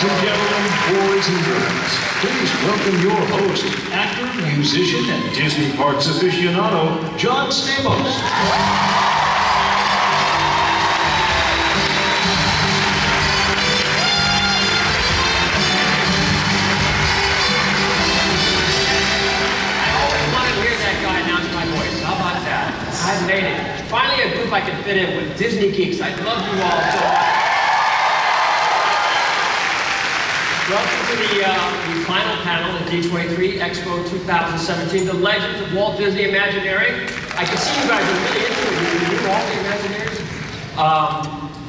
and gentlemen, boys and girls, please welcome your host, actor, musician, and Disney Parks aficionado, John Stamos. I've made it. Finally a group I can fit in with, Disney Geeks. I love you all so much. Welcome to the final panel at D23 Expo 2017, The Legends of Walt Disney Imagineering. I can see you guys are really into it. You all the Imagineers.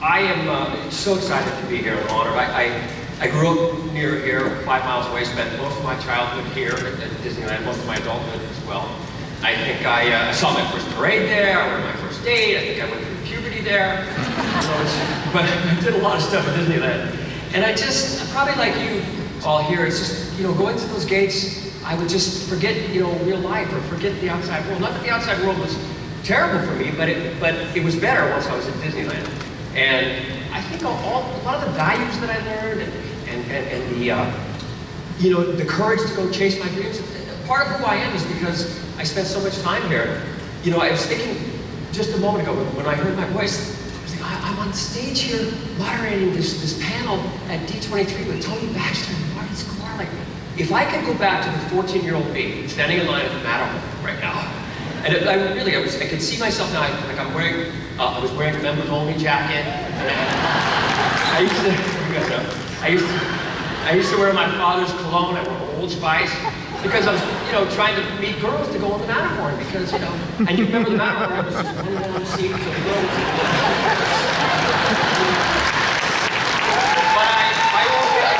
I am so excited to be here and honored. I grew up near here, 5 miles away, spent most of my childhood here at Disneyland, most of my adulthood as well. I think I saw my first parade there, I went on my first date, I think I went through puberty there. But I did a lot of stuff at Disneyland. And I just, probably like you all here, it's just, going through those gates, I would just forget, real life or forget the outside world. Not that the outside world was terrible for me, but it was better once I was at Disneyland. And I think a lot of the values that I learned and the courage to go chase my dreams, part of who I am is because I spent so much time here. I was thinking just a moment ago when I heard my voice, I was thinking, I'm on stage here moderating this panel at D23 with Tony Baxter and Marty Sklar. Like, if I could go back to the 14-year-old me standing in line at the Matterhorn right now, and I could see myself now. I was wearing a members only jacket. I used to wear my father's cologne. I wore Old Spice. Because I was, trying to meet girls to go on the Matterhorn, because, and you remember the Matterhorn, it was just one long seat, so the girls. But I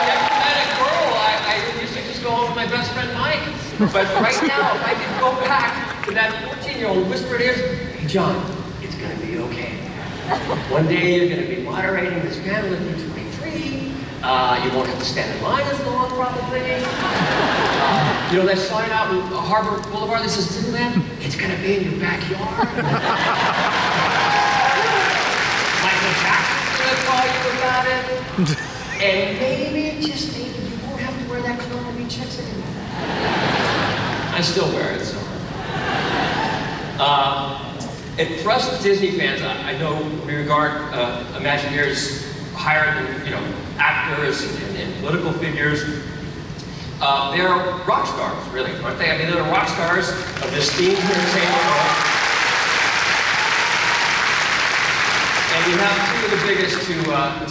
never met a girl. I used to just go on with my best friend Mike. But right now, if I could go back to that 14-year-old, whisper in ears, hey John, it's gonna be okay. One day you're gonna be moderating this panel at D23. You won't have to stand in line as long, probably. That sign out in Harbor Boulevard that says Disneyland, it's gonna be in your backyard. Michael Jackson's gonna call you about it. And maybe, just maybe, you won't have to wear that cologne to meet chicks anymore. I still wear it, so. And for us Disney fans, I know we regard Imagineers higher than, actors and political figures. They're rock stars, really, aren't they? I mean, they're the rock stars of this themed entertainment world. And we have two of the biggest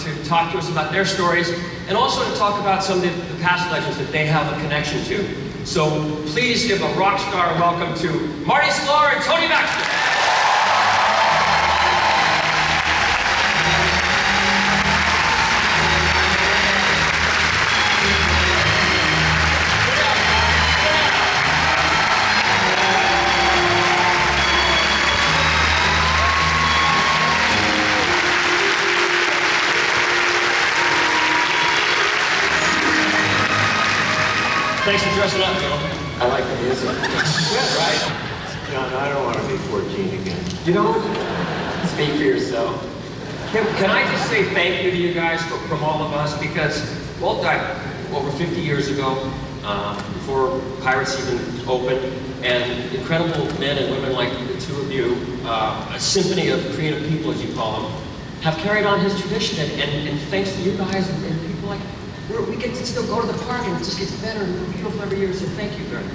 to talk to us about their stories, and also to talk about some of the past legends that they have a connection to. So please give a rock star welcome to Marty Sklar and Tony Baxter. Thanks for dressing up, Joe. I like the music. Good, right? John, I don't want to be 14 again. Speak for yourself. Can I just say thank you to you guys from all of us, because Walt died over 50 years ago, before Pirates even opened, and incredible men and women like the two of you, a symphony of creative people, as you call them, have carried on his tradition, and thanks to you guys and people like we get to still go to the park, and it just gets better and more beautiful every year, so thank you very much.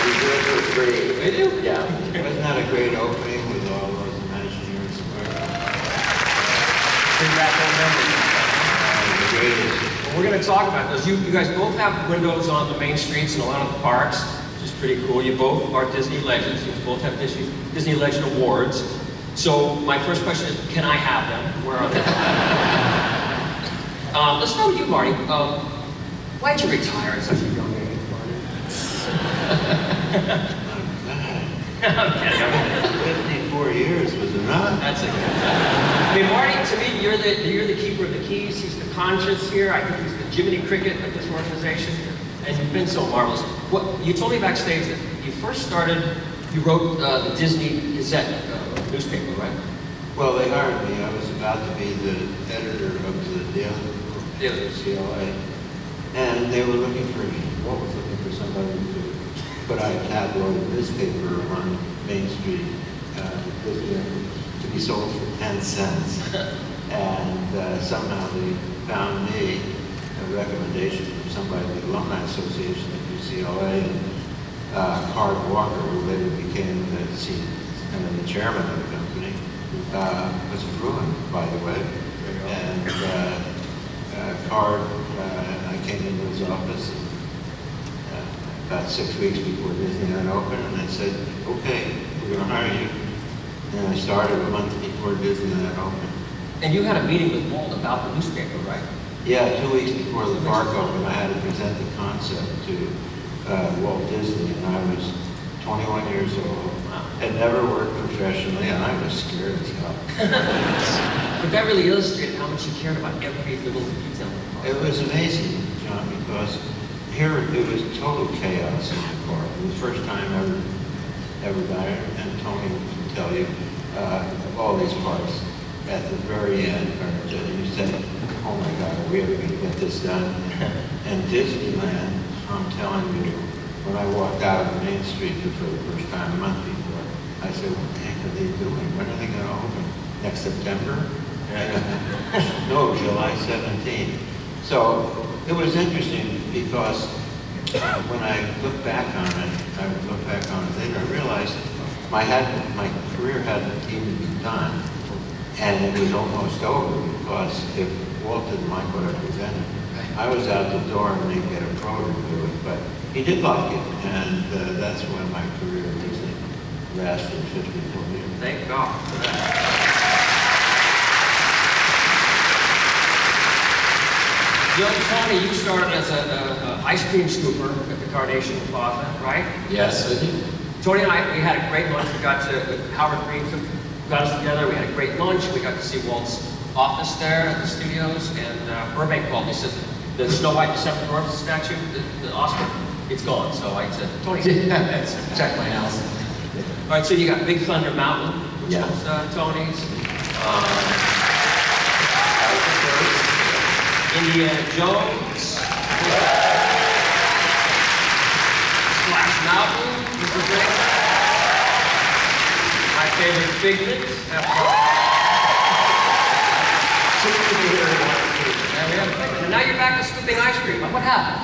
We do it for free. We do? Yeah. Wasn't that a great opening with all those Imagineers? The greatest. Well, we're going to talk about those. You guys both have windows on the main streets in a lot of the parks, which is pretty cool. You both are Disney legends. You both have Disney Legend Awards. So my first question is, can I have them? Where are they? Let's start with you, Marty. Why'd you retire at such a young age, Marty? I'm kidding. 54 years was enough. That's it. I mean, Marty, to me, you're the keeper of the keys. He's the conscience here. I think he's the Jiminy Cricket of this organization. And you've been so marvelous. You told me backstage that you first started, you wrote the Disney Gazette newspaper, right? Well, they hired me. I was about to be the editor of the Daily CLA. And they were looking for somebody to put out a tabloid newspaper on Main Street to be sold for 10 cents. And somehow they found me a recommendation from somebody at the Alumni Association at UCLA, and Card Walker, who later became the chairman of the company, was a Bruin, by the way. And Card, I came into his office about 6 weeks before Disneyland opened, and they said, okay, we're going to hire you. And I started a month before Disneyland opened. And you had a meeting with Walt about the newspaper, right? Yeah, 2 weeks before the park opened, I had to present the concept to Walt Disney, and I was 21 years old. Had never worked professionally, and I was scared as hell. But that really illustrated how much you cared about every little detail. It was amazing, John, because here it was total chaos in the park. It was the first time ever done it, and Tony can tell you, all these parks at the very end, you said, oh my God, are we ever going to get this done? And Disneyland, I'm telling you, when I walked out of Main Street for the first time a month before, I said, what the heck are they doing? When are they going to open? Next September? No, July 17th. So it was interesting because when I look back on it, later, I realized my career hadn't even begun, and it was almost over because if Walt didn't like what I presented, I was out the door and they'd get a pro to do it, but he did like it, and that's when my career really lasted 54 years. Thank God for that. Tony, you started as an ice cream scooper at the Carnation Plaza, right? Yes, I did. Tony and I, we had a great lunch. We got to, Howard Green got us together. We had a great lunch. We got to see Walt's office there at the studios, and Burbank called me. He said, the Snow White December Dwarf statue, the Oscar, it's gone. So I said, Tony, Check my house. all right, so you got Big Thunder Mountain, which Yeah. was Tony's. Indiana Jones. Splash Mountain, which was great. My favorite Figment. And now you're back to scooping ice cream. What happened?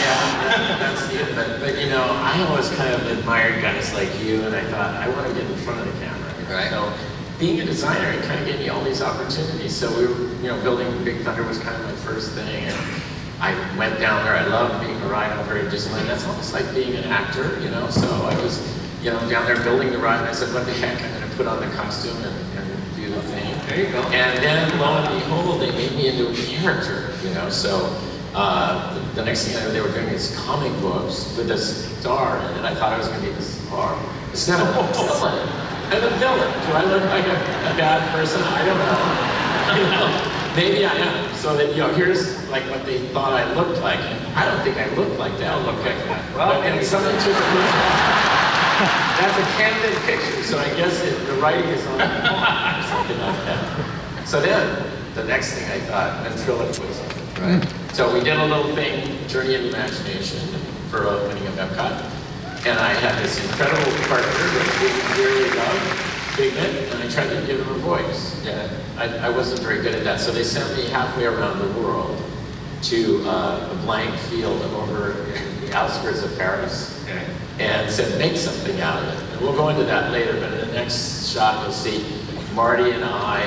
Yeah, that's it. But you know, I always kind of admired guys like you, and I thought, I want to get in front of the camera. Right. So being a designer, it kind of gave me all these opportunities. So we were, building Big Thunder was kind of my first thing, and I went down there. I loved being a ride over at Disneyland. That's almost like being an actor, So I was, down there building the ride, and I said, what the heck, I'm going to put on the costume and do the thing. There you go. And then, lo and behold, they made me into a character, So the next thing I know, they were doing these comic books with a star in it. I thought I was going to be the star. Instead of a villain. I'm a villain. Do I look like a bad person? I don't know. Maybe I am. So that, here's like what they thought I looked like. And I don't think I look like that. I look like that. Well, and someone took a picture. That's a candid picture, so I guess the writing is on the wall or something like that. So then, the next thing I thought, ventriloquism, right? So we did a little thing, Journey of Imagination, for opening of Epcot. And I had this incredible partner that we dearly loved, Figment, and I tried to give him a voice. And I wasn't very good at that, so they sent me halfway around the world to a blank field over in the outskirts of Paris. Okay. And said, make something out of it. And we'll go into that later, but in the next shot you'll see Marty and I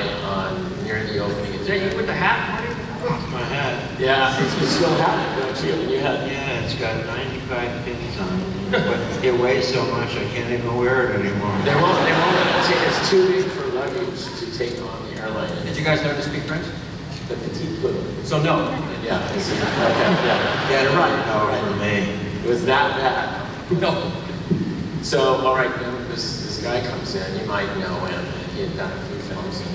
near the opening. Is that you with the hat, Marty? That's my hat. Yeah, you still have it, don't you? And you had, Yeah, it's got 95 pins on it, but it weighs so much I can't even wear it anymore. they won't take, it's too big for luggage to take on the airline. Did you guys learn to speak French? The petite blue. So no. Yeah, yeah, you're right. No, for me. It was that bad. No. So, all right, then this guy comes in, you might know him, and he had done a few films, and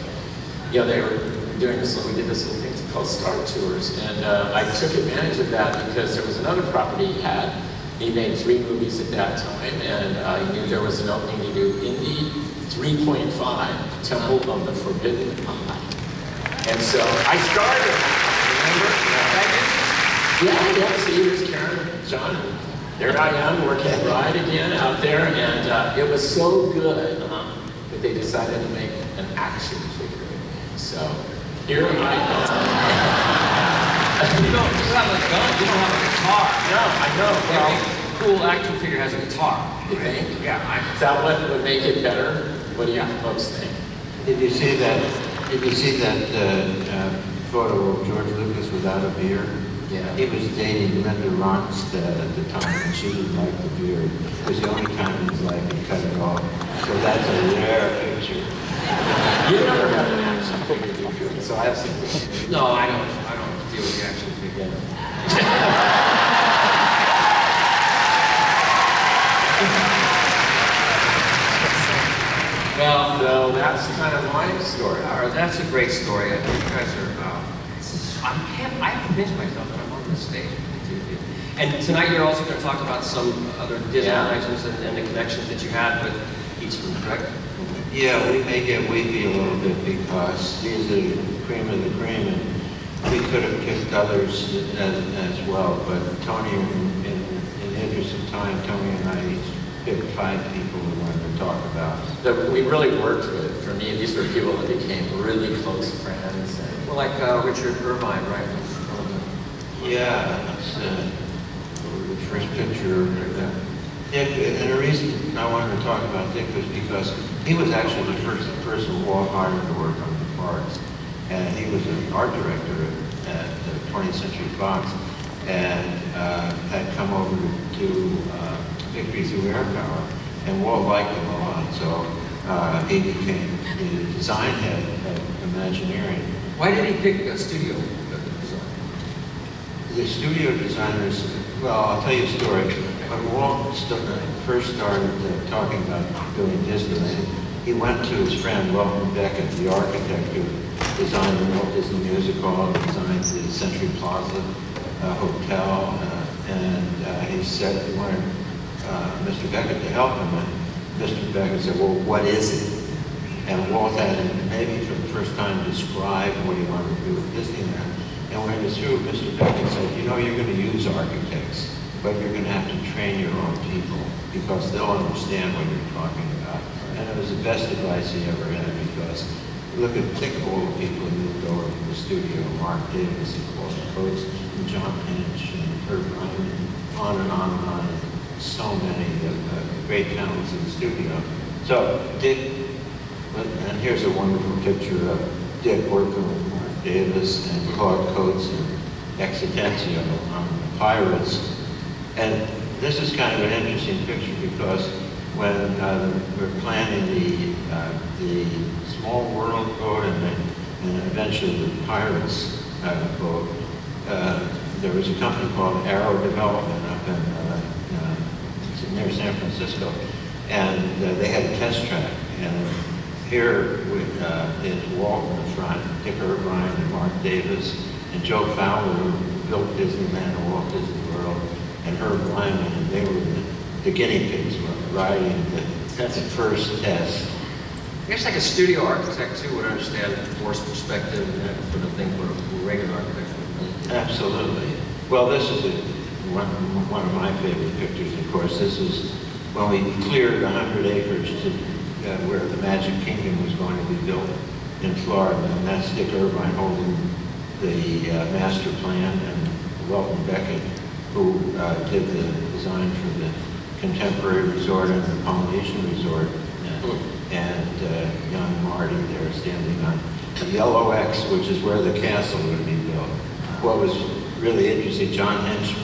they were doing we did this little thing called Star Tours, and I took advantage of that because there was another property he had. He made 3 movies at that time, and he knew there was an opening to do indie 3.5, Temple of the Forbidden Eye. And so I started, remember? Yeah, see, here's Karen, John, and there I am working Ride again out there, and it was so good that they decided to make an action figure. So here I am. You don't have a gun, you don't have a guitar. No, I know. Well, Every cool action figure has a guitar. you think? Yeah, Is that what would make it better? What do you folks think? Did you see that? Did you see that photo of George Lucas without a beard? Yeah. He was dating Linda Ronstadt at the time, and she didn't like the beard. It was the only time in his life he cut it off. So that's a rare picture. You never have an action figure, do you? So I have some. No, I don't deal with the action figure. Well, So that's kind of my story. that's a great story. I think you guys are. I have to convince myself that I'm on this stage. And tonight you're also going to talk about some other Disney legends and the connections that you had with each of them, correct? Yeah, we may get weepy a little bit because these are the cream of the cream, and we could have picked others as well. But Tony, in the interest of time, Tony and I each picked 5 people we wanted to talk about. That we really worked with. For me, these were people that became really close friends. And Well, like Richard Irvine, right? Yeah, that's the first picture. Dick, and the reason I wanted to talk about Dick was because he was actually the first person Walt hired to work on the parks. And he was an art director at 20th Century Fox and had come over to Victory Through Air Power. And Walt liked him a lot, so he became the design head of Imagineering. Why did he pick a studio design? The studio designers, well, I'll tell you a story. When Walt first started talking about doing Disneyland, he went to his friend Welton Beckett, the architect who designed the Walt Disney Music Hall, designed the Century Plaza Hotel, and he said he wanted Mr. Beckett to help him. And Mr. Beckett said, well, what is it? And Walt had maybe for the first time described what he wanted to do with Disneyland. And when it was through, Mr. Beckett said, you know, you're going to use architects, but you're going to have to train your own people because they'll understand what you're talking about. And it was the best advice he ever had because think of all the people who moved over to the studio, Mark Davis and Paul Coates and John Pinch and Kurt Ryan, on and on and on. So many great talents in the studio. So Dick, and here's a wonderful picture of Dick working with Mark Davis and Claude Coates and Exitencio on the Pirates. And this is kind of an interesting picture because when we're planning the Small World boat and eventually the Pirates boat, there was a company called Arrow Development up in near San Francisco, and they had a test track. And here is Walt in the front, Dick Irvine and Mark Davis, and Joe Fowler, who built Disneyland and Walt Disney World, and Herb Lyman, and they were the guinea pigs riding the first test. I guess like a studio architect too would understand the force perspective and that sort of thing where regular architects would. Absolutely. Well, this is one of my favorite pictures, of course. This is when we cleared 100 acres to where the Magic Kingdom was going to be built in Florida, and that's Dick Irvine holding the master plan, and Welton Beckett, who did the design for the Contemporary Resort and the Polynesian Resort, and young Marty there standing on the Yellow X, which is where the castle would be built. What was really interesting, John Hench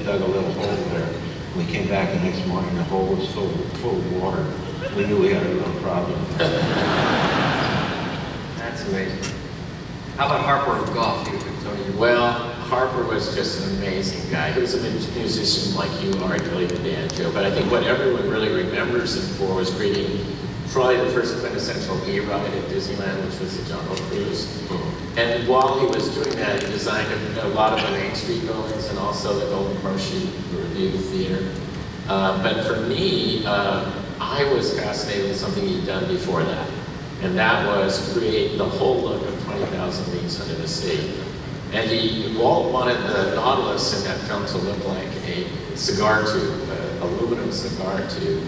dug a little hole there. We came back the next morning, the hole was full of water. We knew we had a real problem. That's amazing. How about Harper Goff? Well, Harper was just an amazing guy. He was a musician like you are, he played the banjo, but I think what everyone really remembers him for was creating probably the first quintessential E-ride at Disneyland, which was the Jungle Cruise. And while he was doing that, he designed a lot of the Main Street buildings and also the Golden Parachute Review Theater. But for me, I was fascinated with something he'd done before that. And that was create the whole look of 20,000 Leagues Under the Sea. And Walt wanted the Nautilus in that film to look like a cigar tube, an aluminum cigar tube.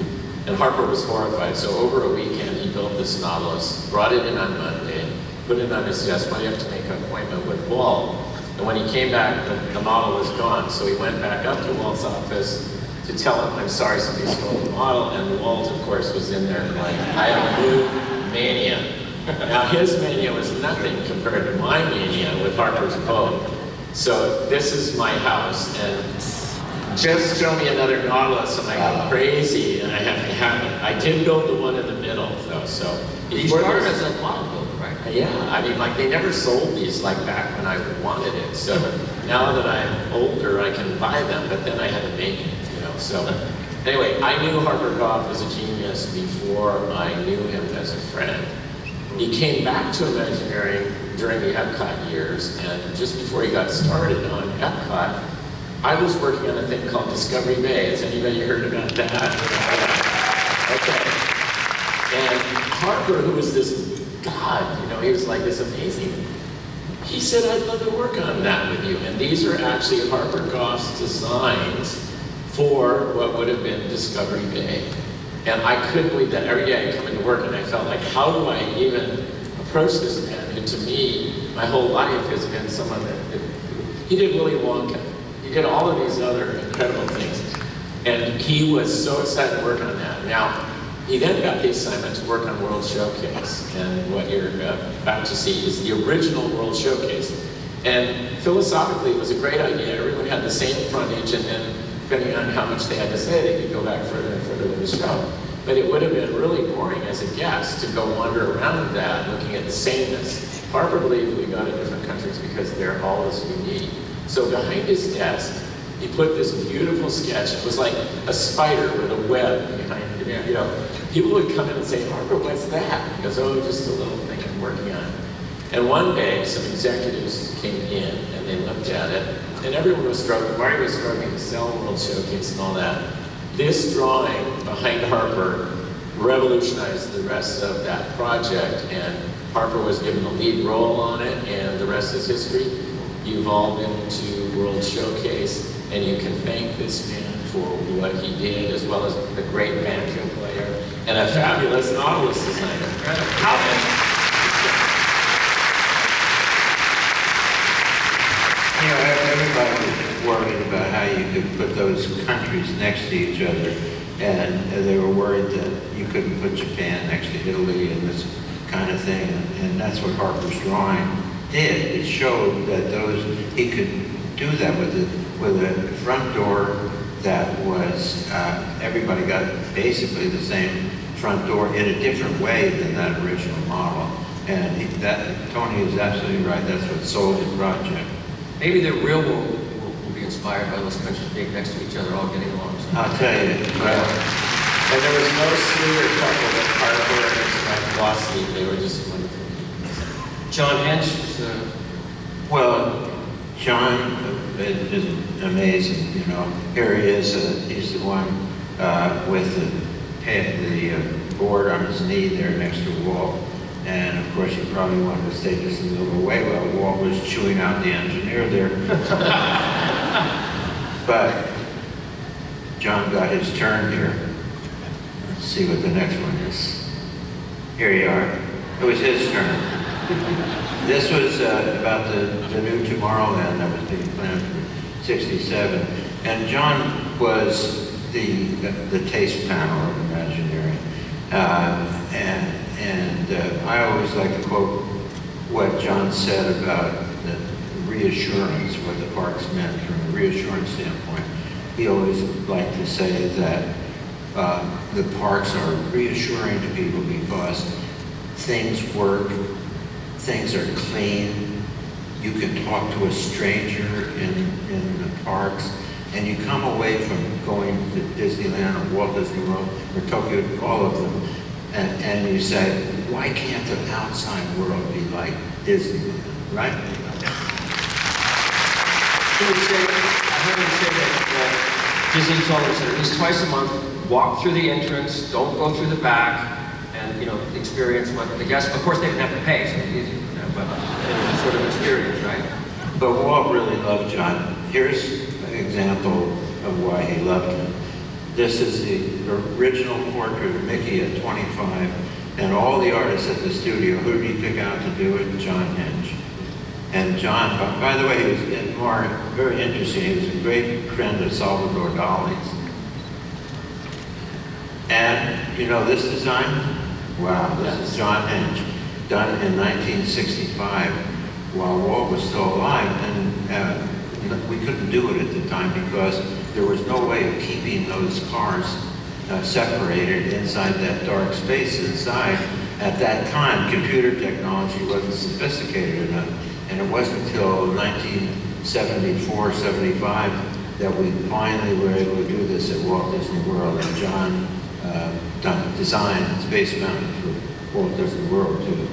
And Harper was horrified. So over a weekend, he built this Nautilus, brought it in on Monday, put it on his desk. Well, you have to make an appointment with Walt. And when he came back, the model was gone. So he went back up to Walt's office to tell him, I'm sorry, somebody stole the model. And Walt, of course, was in there like, I have a new mania. Now, his mania was nothing compared to my mania with Harper's Poe. So this is my house, and just show me another Nautilus and I go crazy and I have to have it. I did build the one in the middle, though, so. You started as a model builder, right? Yeah, I mean, like, they never sold these, like, back when I wanted it. So now that I'm older, I can buy them, but then I had to make it, you know, so. Anyway, I knew Harper Goff as a genius before I knew him as a friend. He came back to Imagineering during the Epcot years, and just before he got started on Epcot, I was working on a thing called Discovery Bay. Has anybody heard about that? Okay. And Harper, who was this god, you know, he was like this amazing. He said, I'd love to work on that with you. And these are actually Harper Goff's designs for what would have been Discovery Bay. And I couldn't believe that. Every day I come into work and I felt like, how do I even approach this man who to me, my whole life has been someone that he did Willy Wonka. He did all of these other incredible things. And he was so excited to work on that. Now, he then got the assignment to work on World Showcase. And what you're about to see is the original World Showcase. And philosophically, it was a great idea. Everyone had the same frontage, and then depending on how much they had to say, they could go back further and further with the show. But it would have been really boring as a guest to go wander around that looking at the sameness. Harper believed we go to different countries because they're all as unique. So behind his desk, he put this beautiful sketch. It was like a spider with a web behind it. You know, people would come in and say, Harper, what's that? He goes, oh, just a little thing I'm working on. And one day, some executives came in and they looked at it, and everyone was struggling. Marty was struggling to sell World Showcase and all that. This drawing behind Harper revolutionized the rest of that project, and Harper was given the lead role on it, and the rest is history. You've all been to World Showcase, and you can thank this man for what he did, as well as a great banjo player and a fabulous Nautilus designer. You know, everybody was worried about how you could put those countries next to each other, and they were worried that you couldn't put Japan next to Italy and this kind of thing, and that's what Harper's drawing did. It showed that he could do that with a front door that was, everybody got basically the same front door in a different way than that original model. And Tony is absolutely right, that's what sold the project. Maybe the real world will be inspired by those countries being next to each other, all getting along. So. I'll tell you. And there was no sweeter couple than Harper and his wife Flossie. They were just wonderful. John Hench was Well, John is amazing, you know. Here he is, he's the one with the board on his knee there next to Walt. And of course, he probably wanted to stay just a little away while Walt was chewing out the engineer there. But John got his turn here. Let's see what the next one is. Here you are. It was his turn. This was about the new Tomorrowland that was being planned for '67. And John was the taste panel of Imagineering. And I always like to quote what John said about the reassurance, what the parks meant from a reassurance standpoint. He always liked to say that the parks are reassuring to people because things work, things are clean, you can talk to a stranger in the parks, and you come away from going to Disneyland or Walt Disney World or Tokyo, all of them, and you say, why can't the outside world be like Disneyland, right? I heard him say that Disney told us that at least twice a month, walk through the entrance, don't go through the back, and experience what the guests. Of course, they didn't have to pay, so it was easy for them, but it was sort of experience, right? But Walt really loved John. Here's an example of why he loved him. This is the original portrait of Mickey at 25, and all the artists at the studio, who did he pick out to do it? John Henge. And John, by the way, he was very interesting. He was a great friend of Salvador Dali's. And this design? Wow, this is John Henge, done in 1965 while Walt was still alive. And we couldn't do it at the time because there was no way of keeping those cars separated inside that dark space inside. At that time, computer technology wasn't sophisticated enough. And it wasn't until 1974, 75 that we finally were able to do this at Walt Disney World. And John designed Space Mountain for Walt Disney World too.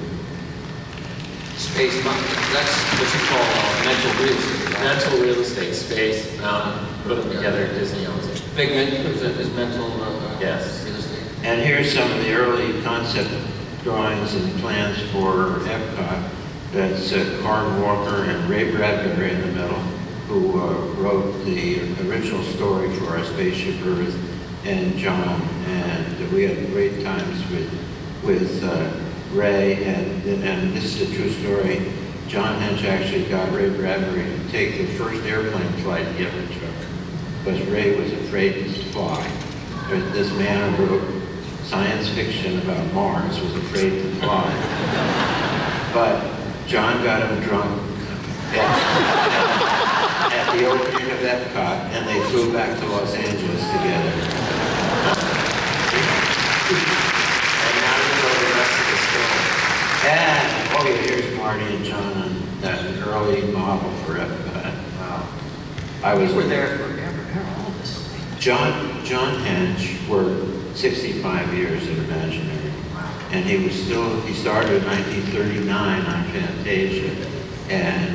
Space Mountain, that's what you call mental real estate, right? Mental real estate, Space Mountain, put them together, Disney owns it. Figment is mental Yes. real estate. And here's some of the early concept drawings and plans for Epcot. That's Carl Walker and Ray Bradbury in the middle, who wrote the original story for our Spaceship Earth, and John. And we had great times with Ray, and this is a true story. John Henge actually got Ray Bradbury to take the first airplane flight he ever took, because Ray was afraid to fly. This man who wrote science fiction about Mars was afraid to fly. But John got him drunk at the opening of Epcot, and they flew back to Los Angeles together. And now you know the rest of the story. And, here's Marty and John on that early model for Epcot. Wow. We were there forever, all this. John Henge worked 65 years at Imagineering. And he started in 1939 on Fantasia, and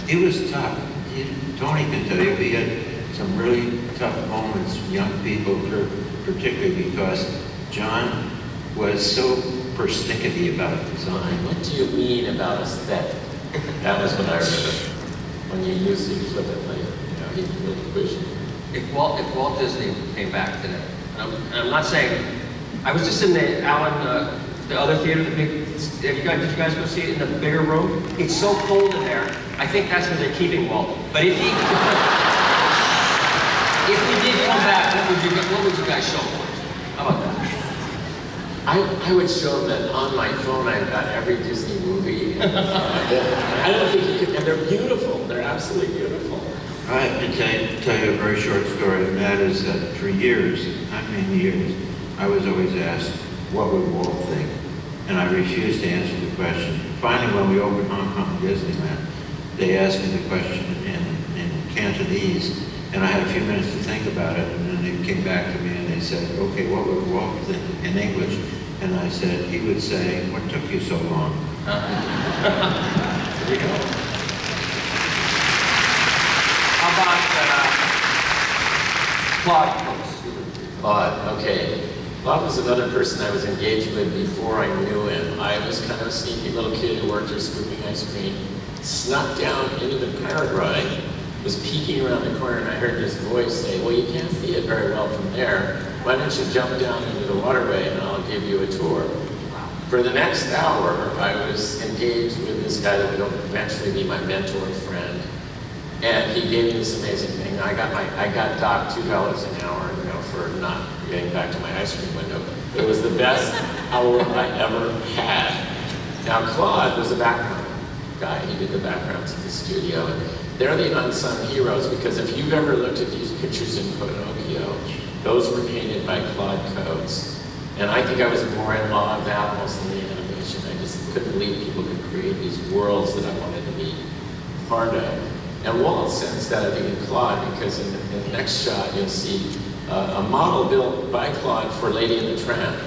he was tough. Tony can tell you, he had some really tough moments, young people, particularly because John was so persnickety about design. What do you mean about aesthetic? That was what I remember. When you used it flippantly, he really pushed it. If Walt Disney came back today, and I'm not saying, I was just in the other theater, the big. Did you guys go see it in the bigger room? It's so cold in there. I think that's where they're keeping Walt. But if he did come back, what would you guys show him? How about that? I would show them that on my phone I've got every Disney movie. I don't think you could, and they're beautiful. They're absolutely beautiful. I have to tell you a very short story, and that is that for years, not many years, I was always asked, what would Walt think? And I refused to answer the question. Finally, when we opened Hong Kong Disneyland, they asked me the question in Cantonese, and I had a few minutes to think about it, and then they came back to me and they said, okay, what would Walt think in English? And I said, he would say, what took you so long? There you go. How about Claude, okay. Claude was another person I was engaged with before I knew him. I was kind of a sneaky little kid who worked here scooping ice cream, snuck down into the paraglide, was peeking around the corner, and I heard this voice say, well, you can't see it very well from there. Why don't you jump down into the waterway and I'll give you a tour. For the next hour, I was engaged with this guy that would eventually be my mentor and friend. And he gave me this amazing thing. I got docked $2 an hour, for not getting back to my ice cream window. It was the best hour I ever had. Now, Claude was a background guy. He did the backgrounds at the studio. And they're the unsung heroes, because if you've ever looked at these pictures in Pinocchio, those were painted by Claude Coates. And I think I was more in awe of that almost than the animation. I just couldn't believe people could create these worlds that I wanted to be part of. And Walt sensed that, I think, in Claude, because in the next shot, you'll see a model built by Claude for Lady and the Tramp.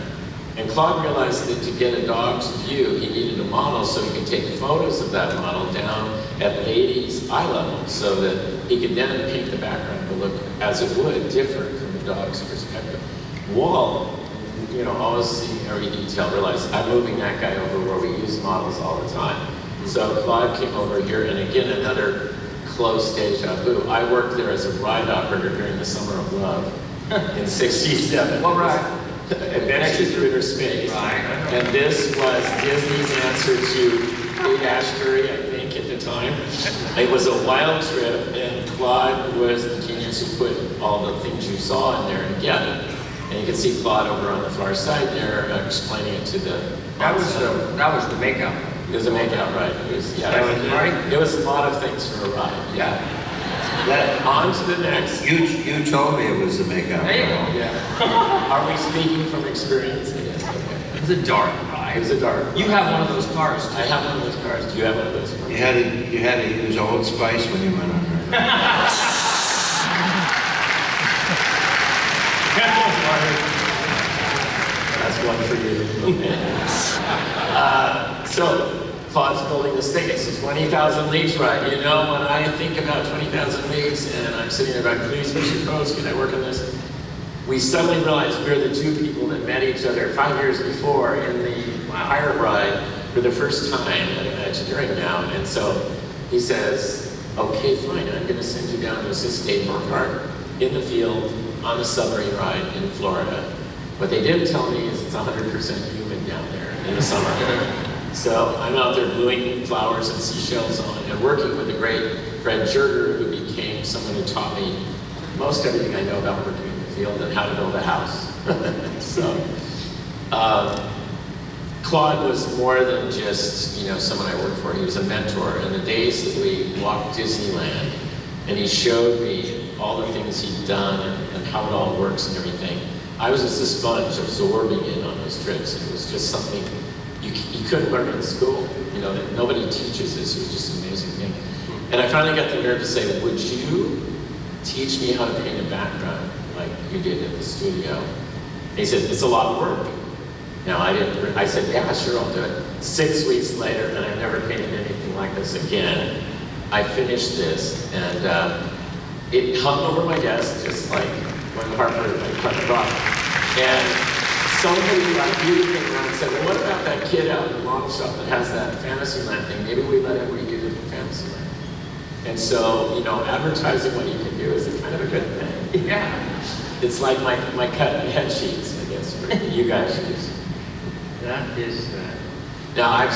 And Claude realized that to get a dog's view, he needed a model so he could take photos of that model down at Lady's eye level, so that he could then paint the background to look as it would, different from the dog's perspective. Walt, always seeing every detail, realized I'm moving that guy over where we use models all the time. So Claude came over here, and again, another close deja vu. I worked there as a ride operator during the Summer of Love in '67. What ride? Adventures Through Inner Space. Right. And this was Disney's answer to Haight-Ashbury, I think, at the time. It was a wild trip, and Claude was the genius who put all the things you saw in there together. And you can see Claude over on the far side there explaining it to the... That was the makeout. It was a makeout, right? It was, it was a lot of things for a ride, yeah. On to the next. You told me it was the makeup. There you go. Yeah. Are we speaking from experience? Yes, okay. It was a dark ride. It was a dark ride. You have one of those cars, too. I have one of those cars. Do you have one of those cars? You had to use Old Spice when you went on there. That's one for you. So, Claude's building this thing. It's a 20,000 leagues ride. When I think about 20,000 leagues and I'm sitting there going, please, Mr. Coast, can I work on this? We suddenly realized we're the two people that met each other 5 years before in the hire ride for the first time at Imagineering now. And so he says, okay, fine, I'm going to send you down to assist Dave Burkhart in the field on the submarine ride in Florida. What they didn't tell me is it's 100% humid down there in the summer. So I'm out there gluing flowers and seashells on and working with the great Fred Jerger, who became someone who taught me most everything I know about working in the field and how to build a house. So Claude was more than just someone I worked for. He was a mentor. And the days that we walked Disneyland and he showed me all the things he'd done and how it all works and everything, I was just a sponge absorbing in on those trips. And it was just something you couldn't learn in school. That nobody teaches this. It was just an amazing thing. And I finally got the nerve to say, would you teach me how to paint a background like you did at the studio? And he said, it's a lot of work. Now, I said, yeah, sure, I'll do it. 6 weeks later, and I've never painted anything like this again, I finished this, and it hung over my desk, just like when Harper cut the rock. And somebody like you came around and said, well, what about that kid out in the long shop that has that Fantasyland thing? Maybe we let him redo the Fantasyland. And so, advertising what you can do is kind of a good thing. Yeah. It's like my cut and head sheets, I guess, for you guys use. That is... Now, I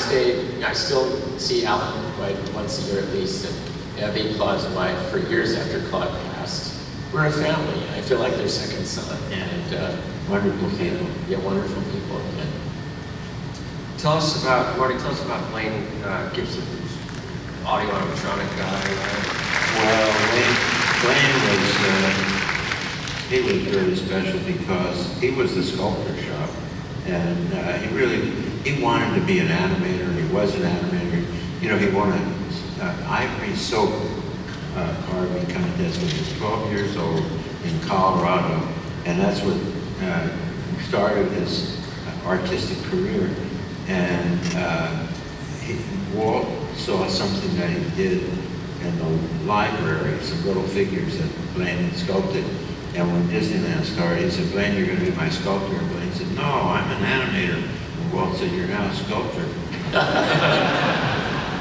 still see Alan quite once a year at least, and Abby, Claude's wife, for years after Claude passed. We're a family. I feel like they're second son. And Wonderful people. Yeah, wonderful people. Yeah. Marty, tell us about Blaine Gibson, who's audio animatronic guy. Well, Blaine was very special because he was the sculptor shop, and he wanted to be an animator. He was an animator. He won an ivory soap carving contest when he was 12 years old in Colorado, and that's what started his artistic career. And Walt saw something that he did in the library, some little figures that Blaine had sculpted. And when Disneyland started, he said, Blaine, you're going to be my sculptor. And Blaine said, no, I'm an animator. And Walt said, you're now a sculptor.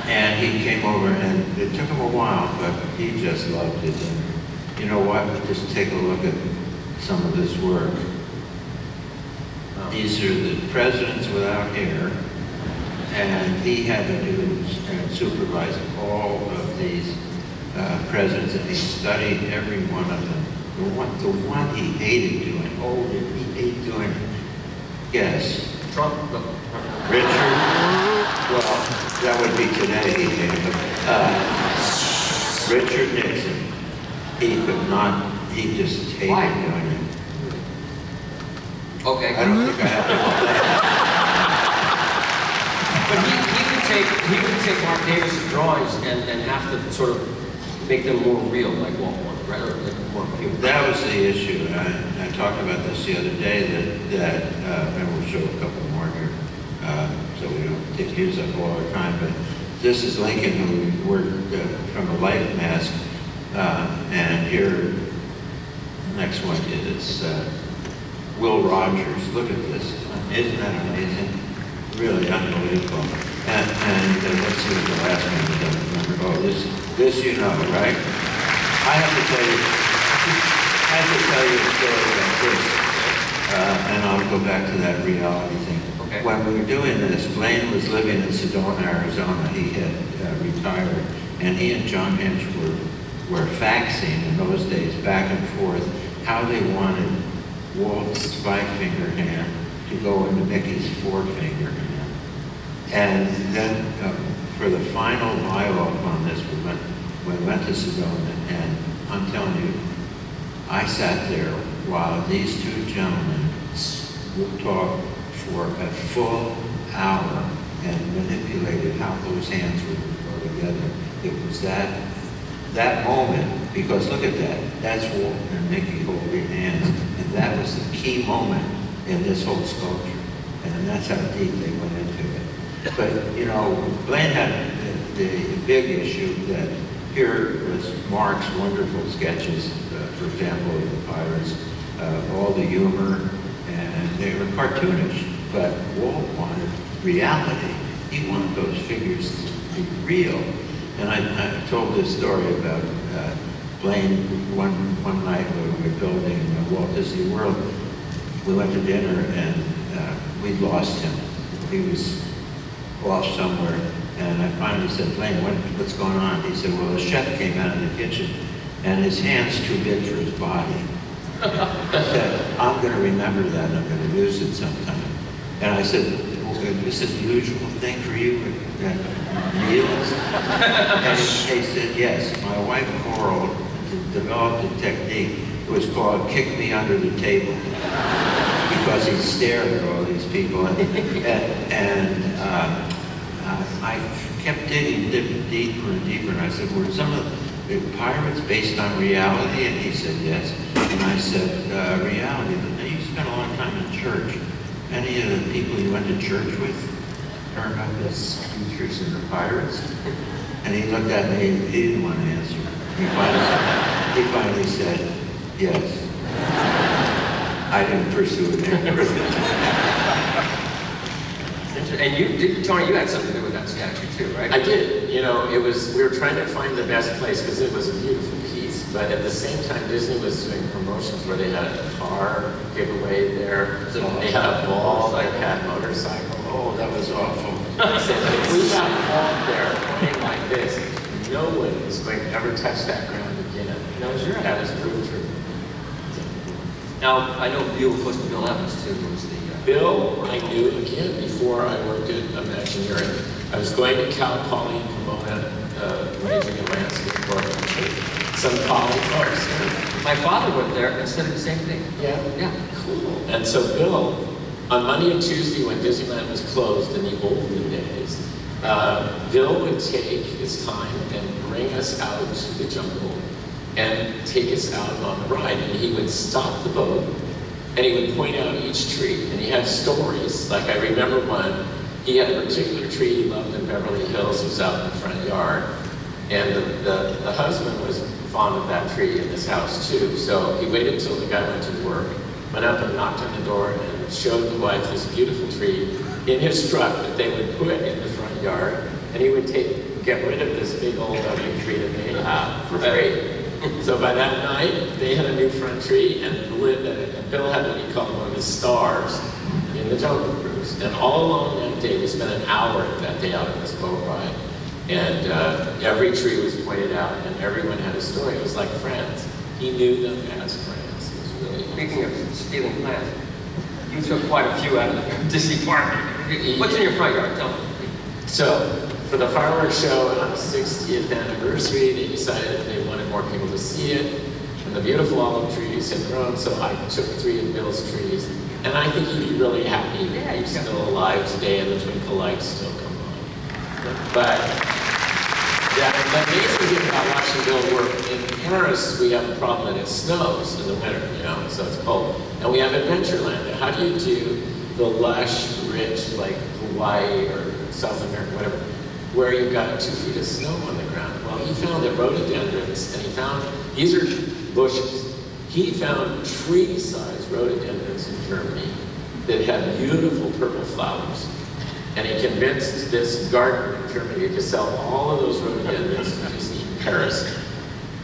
And he came over, and it took him a while, but he just loved it. And you know what? Just take a look at some of this work. These are the presidents without hair, and he had to do and supervise all of these presidents, and he studied every one of them. The one he hated doing, he hated doing, guess. Trump? No. Richard? Well, that would be today he hated him. Richard Nixon. He could not, he just hated doing it. Okay. I don't think I have to But he would take Mark Davis's drawings and have to sort of make them more real, like Walt wanted, right? Or like more human. That was the issue. I talked about this the other day, that and we'll show a couple more here, so we don't use up all our time, but this is Lincoln, who worked from a life mask, and here next one is Will Rogers. Look at this. Isn't that amazing? Really unbelievable. And let's see what the last one is. I don't remember. Oh, this you know, right? I have to tell you a story about this. And I'll go back to that reality thing. Okay. When we were doing this, Blaine was living in Sedona, Arizona. He had retired, and he and John Hinch were faxing in those days back and forth how they wanted Walt's five-finger hand to go into Mickey's four-finger hand. And then for the final buy-off on this, we went to Sedona, and I'm telling you, I sat there while these two gentlemen would talk for a full hour and manipulated how those hands would go together. It was that moment, because look at that, that's Walt and Mickey holding hands, and that was the key moment in this whole sculpture, and that's how deep they went into it. But, you know, Blaine had the big issue that here was Mark's wonderful sketches, for example, of the pirates, all the humor, and they were cartoonish, but Walt wanted reality. He wanted those figures to be real. And I told this story about Blaine one night when we were building Walt Disney World. We went to dinner and we'd lost him. He was off somewhere. And I finally said, Blaine, what's going on? He said, well, the chef came out of the kitchen and his hand's too big for his body. He said, I'm going to remember that and I'm going to use it sometime. And I said, is this the usual thing for you at meals? And he said, yes. My wife Coral developed a technique. It was called kick me under the table. Because he stared at all these people. I kept digging deeper and deeper. And I said, were some of the pirates based on reality? And he said, yes. And I said, reality. But you spent a long time in church. Any of the people you went to church with turned up as teachers in the pirates? And he looked at me, he didn't want to answer. He finally said, yes. I didn't pursue it any further. And Tony, you had something to do with that statue too, right? I did. You know, we were trying to find the best place because it was a beautiful piece, but at the same time, Disney was doing promotions where they had a car giveaway there. They had a ball, they had a motorcycle. Oh, that was awful. I said, if we got Walt there playing like this, no one is going to ever touch that ground again. No, sure. That is proved true. Now, I know you, of course, Bill Evans too, who was the... Bill, I knew again before I worked at Imagineering. I was going to Cal Poly Pomona, Ranging and Landscape Corporation. Some Poly folks. My father went there and said the same thing. Yeah? Yeah. Cool. And so Bill, on Monday and Tuesday when Disneyland was closed in the olden days, Bill would take his time and bring us out to the jungle and take us out on the ride. And he would stop the boat and he would point out each tree. And he had stories. Like I remember one, he had a particular tree he loved in Beverly Hills. It was out in the front yard. And the husband was fond of that tree in his house too. So he waited till the guy went to work, went up and knocked on the door and showed the wife this beautiful tree in his truck that they would put in the front yard. And he would get rid of this big old ugly tree that they had for free. So by that night, they had a new front tree, and Bill had what he called one of his stars in the Jungle Cruise. And all along that day, we spent an hour that day out on this boat ride. And every tree was pointed out, and everyone had a story. It was like friends. He knew them as friends. It was really Speaking of stealing plants, you took quite a few out of the Disney park. What's in your front yard? Tell me. So, for the fireworks show on the 60th anniversary, they decided that they wanted more people to see it. And the beautiful olive trees had grown, so I took 3 of Bill's trees. And I think he'd be really happy that he's still alive today and the twinkle lights still come on. But the amazing thing about watching Bill work, in Paris, we have a problem that it snows in the winter, you know, so it's cold. And we have Adventureland. Now, how do you do the lush, rich, like Hawaii or South America, whatever, where you've got 2 feet of snow on the ground? Well, he found that rhododendrons, and he found, these are bushes, He found tree-sized rhododendrons in Germany that had beautiful purple flowers. And he convinced this gardener in Germany to sell all of those rhododendrons to Disney in Paris.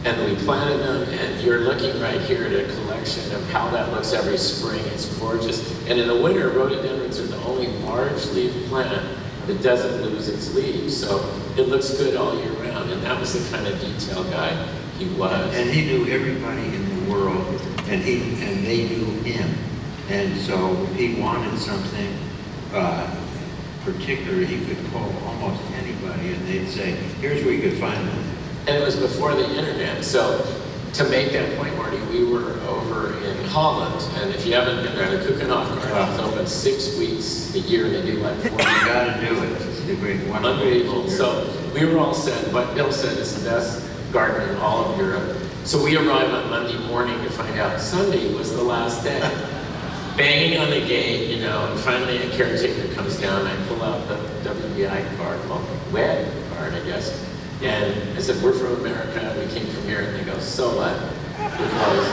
And we planted them, and you're looking right here at a collection of how that looks every spring. It's gorgeous. And in the winter, rhododendrons are the only large leaf plant that doesn't lose its leaves. So it looks good all year round. And that was the kind of detail guy he was. And he knew everybody in the world, and they knew him. And so if he wanted something particular, he could call almost anybody, and they'd say, here's where you could find them. And it was before the internet. So to make that point, Marty, we were over in Holland, and if you haven't been there, the Keukenhof Garden is open 6 weeks a year, and they do like 40. You gotta do it. It's a great one. Unbelievable. So we were all set, but Bill said it's the best garden in all of Europe. So we arrived on Monday morning to find out Sunday was the last day. Banging on the gate, you know, and finally a caretaker comes down, and I pull out the WBI card, well, web card, I guess. And I said, we're from America, we came from here. And they go, so what? Because,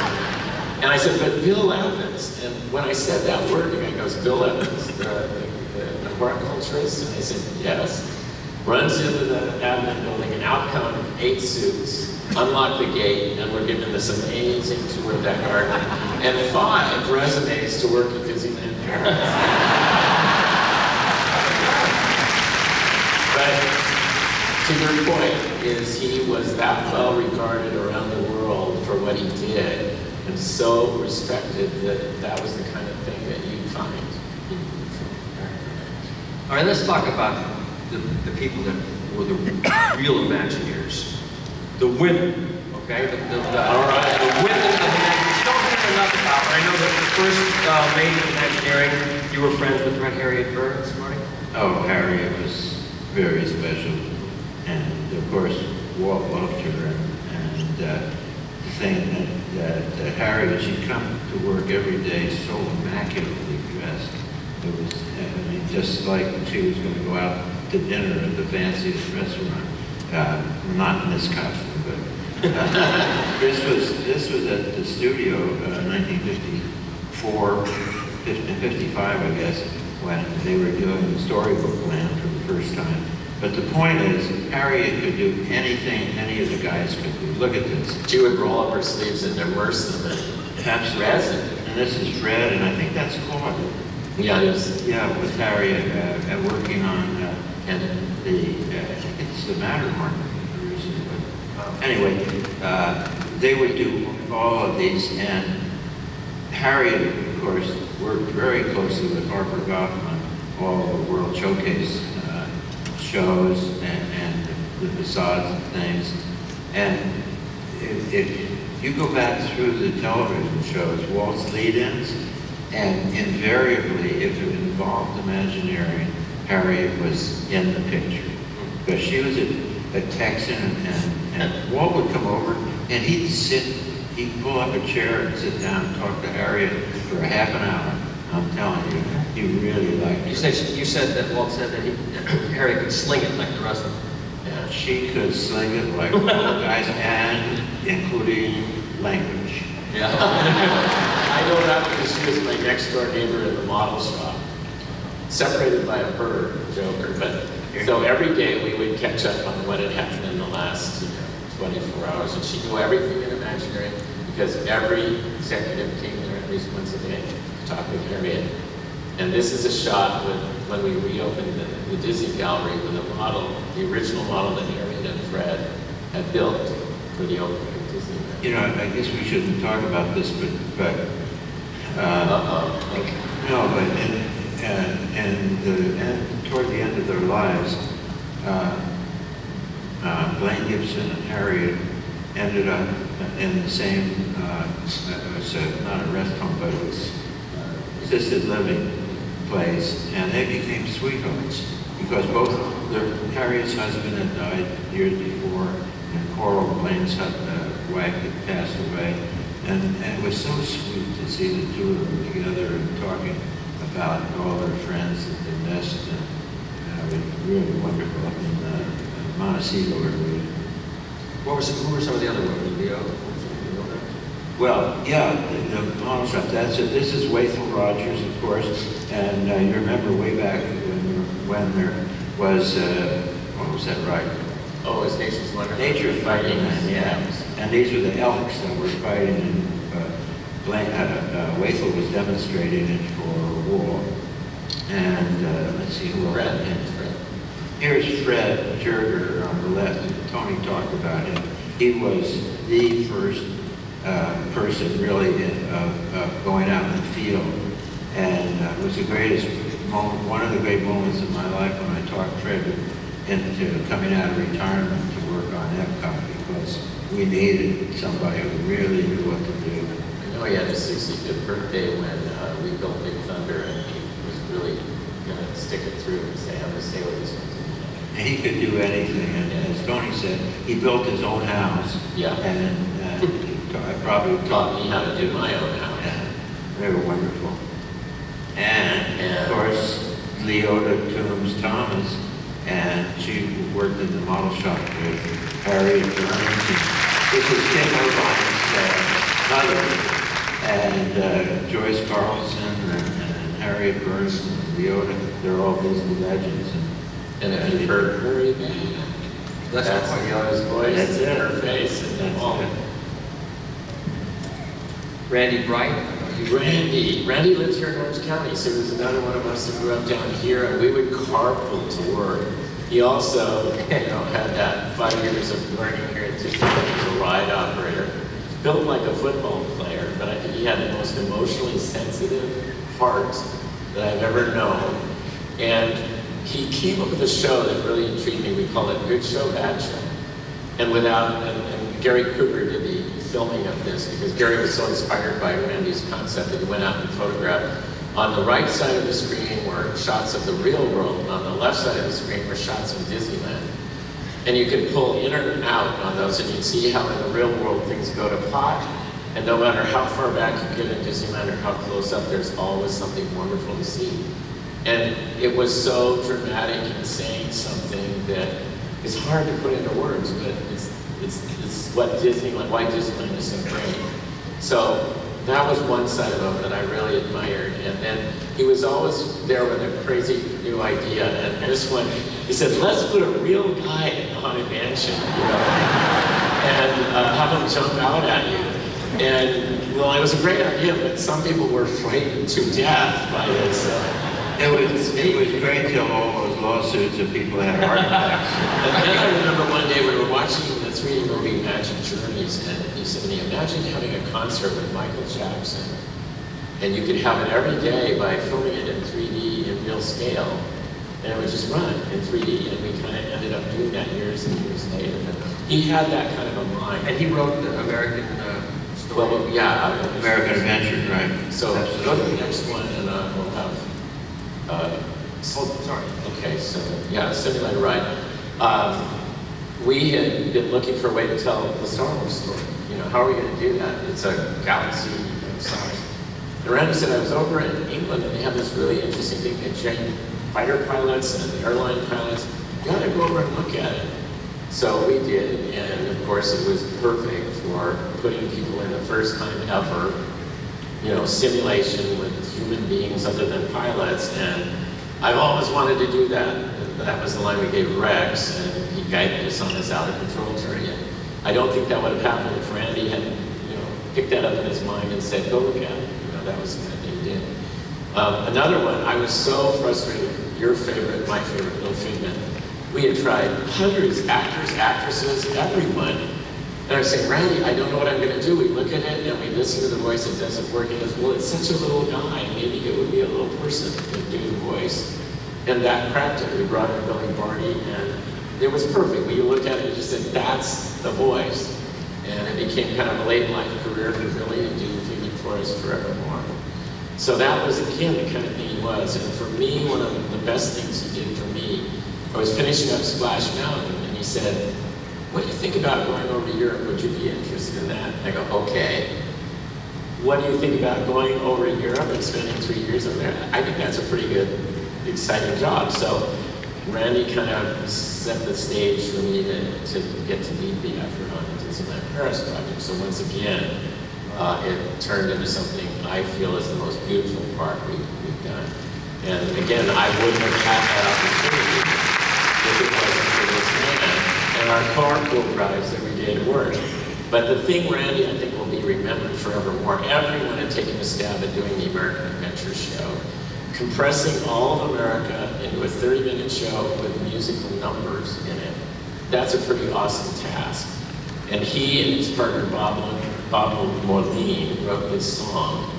and I said, but Bill Evans. And when I said that word, the guy goes, Bill Evans, the horticulturist? And I said, yes. Runs into the admin building, and out come 8 suits, unlock the gate, and we're given this amazing tour of that garden, and 5 resumes to work at Disneyland Paris. But to your point, is he was that well regarded around the world for what he did, and so respected that that was the kind of thing that you find. All right, let's talk about the people that were the real Imagineers. The women, okay? The women of Imagineering. Don't hear enough about her. I know that the first lady of Imagineering, you were friends with Harriet Burns, Marty? Oh, Harriet was very special. And of course, Walt loved her. And the thing that Harriet, she'd come to work every day so immaculately dressed. It was, I mean, just like she was going to go out to dinner at the fanciest restaurant. Not in this costume, but this was at the studio, 1954, 55, I guess, when they were doing Storybook Land for the first time. But the point is, Harriet could do anything any of the guys could do. Look at this. She would roll up her sleeves and immerse them in resin. And this is red, and I think that's Claude. Yeah, it is. Yeah, with Harriet working on I think it's the Matterhorn originally. But anyway, they would do all of these, and Harriet, of course, worked very closely with Harper Goffman, all the World Showcase shows and the facades and things. And if you go back through the television shows, Walt's lead-ins, and invariably, if it involved Imagineering, Harriet was in the picture. Because she was a Texan, and Walt would come over, and he'd pull up a chair and sit down and talk to Harriet for a half an hour. I'm telling you, he really liked her. You said that Walt said that Harriet could sling it like the rest of them. Yeah, she could sling it like all the guys, and including language. Yeah. I know that because she was my next door neighbor in the model shop. Separated by a bird, joker, but so every day we would catch up on what had happened in the last 24 hours, and she knew everything in Imagineering because every executive came there at least once a day to talk with Harriet. And this is a shot when we reopened the Disney Gallery with a model, the original model that Harriet and Fred had built for the opening of Disney. You know, I guess we shouldn't talk about this, but no, but toward the end of their lives, Blaine Gibson and Harriet ended up in the same, it was not a rest home, but it was assisted living place, and they became sweethearts because both Harriet's husband had died years before, and Coral, Blaine's wife, had passed away, and it was so sweet to see the two of them together and talking about all their friends at the nest, and it was really wonderful up in Montecito area. Who were some of the other women? Well, yeah, the model shop, that's it. This is Waithel Rogers, of course, and you remember way back when there was, what was that, right? Oh, it was Nature's Wonder. Nature Fighting, yeah. And these were the elks that were fighting, and Waithel was demonstrating it for war. And let's see who else. Fred. Here's Fred Jerger on the left. Tony talked about him. He was the first person really going out in the field, and it was the greatest moment, one of the great moments of my life when I talked Fred into coming out of retirement to work on Epcot, because we needed somebody who really knew what to do. I know he had his 65th birthday when we built Big Thunder, and he was really going to stick it through and say, I'm going to stay with this one. And he could do anything, and as Tony said, he built his own house. Yeah. And I probably Taught me how to do my own house. Yeah, they were wonderful. And of course, Leota Toombs Thomas, and she worked in the model shop with Harriet Burns. This is Tim Irvine's mother, and Joyce Carlson and Harriet Burns and Leota. They're all Disney legends. And if you've heard Hurry Baby, that's Leota's voice, That's it. her face, and then all. Randy Bright. Randy lived here in Orange County, so he was another one of us that grew up down here, and we would carpool to work. He also, had that 5 years of learning here at Disney as a ride operator. Built like a football player, but I think he had the most emotionally sensitive heart that I've ever known. And he came up with a show that really intrigued me. We call it Good Show, Bad Show. And Gary Kruger did the filming of this, because Gary was so inspired by Randy's concept that he went out and photographed. On the right side of the screen were shots of the real world, and on the left side of the screen were shots of Disneyland. And you could pull in or out on those, and you'd see how in the real world things go to pot, and no matter how far back you get in Disneyland or how close up, there's always something wonderful to see. And it was so dramatic and saying something that is hard to put into words, but it's what Disneyland, why Disneyland is so great. So that was one side of him that I really admired. And then he was always there with a crazy new idea. And this one, he said, let's put a real guy in the Haunted Mansion, and have him jump out at you. And well, it was a great idea, but some people were frightened to death by this. It was great till all those lawsuits of people that had heart attacks. And then I remember one day we were watching the 3D movie Magic Journeys, and he said to me, imagine having a concert with Michael Jackson, and you could have it every day by filming it in 3D in real scale, and it would just run in 3D, and we kind of ended up doing that years and years later. He had that kind of a mind. And he wrote the American story. Well, yeah. American Adventure, right? So Absolutely. go to the next one, and we'll have. Sorry. Okay, so yeah, Simulator Ride. We had been looking for a way to tell the Star Wars story. How are we going to do that? It's a galaxy of stars. And Randy said, I was over in England, and they have this really interesting thing. They train fighter pilots and airline pilots. You got to go over and look at it. So we did, and of course it was perfect for putting people in the first time ever, simulation with human beings other than pilots, and I've always wanted to do that. That was the line we gave Rex, and he guided us on this out of control journey. And I don't think that would have happened if Randy had, picked that up in his mind and said, go look at it. That was the kind of thing he did. Another one, I was so frustrated, your favorite, my favorite, Little Figment. We had tried hundreds, actors, actresses, everyone. And I was saying, Randy, I don't know what I'm going to do. We look at it and we listen to the voice, it doesn't work. He goes, well, it's such a little guy. Maybe it would be a little person that could do the voice. And that cracked it. We brought in Billy Barty, and it was perfect. When you looked at it, you just said, that's the voice. And it became kind of a late life career for Billy to do Figment for us forevermore. So that was, again, the kind of thing he was. And for me, one of the best things he did for me, I was finishing up Splash Mountain, and he said, what do you think about going over to Europe? Would you be interested in that? And I go, okay. What do you think about going over to Europe and spending 3 years over there? I think that's a pretty good, exciting job. So Randy kind of set the stage for me to get to lead the effort on the Disneyland Paris project. So once again, it turned into something I feel is the most beautiful park we've done. And again, I wouldn't have had that opportunity if it wasn't for this man and our carpool rides that we did at work. But the thing, Randy, I think will be remembered forevermore. Everyone had taken a stab at doing the American Adventure Show, compressing all of America into a 30-minute show with musical numbers in it. That's a pretty awesome task. And he and his partner Bob Moline wrote this song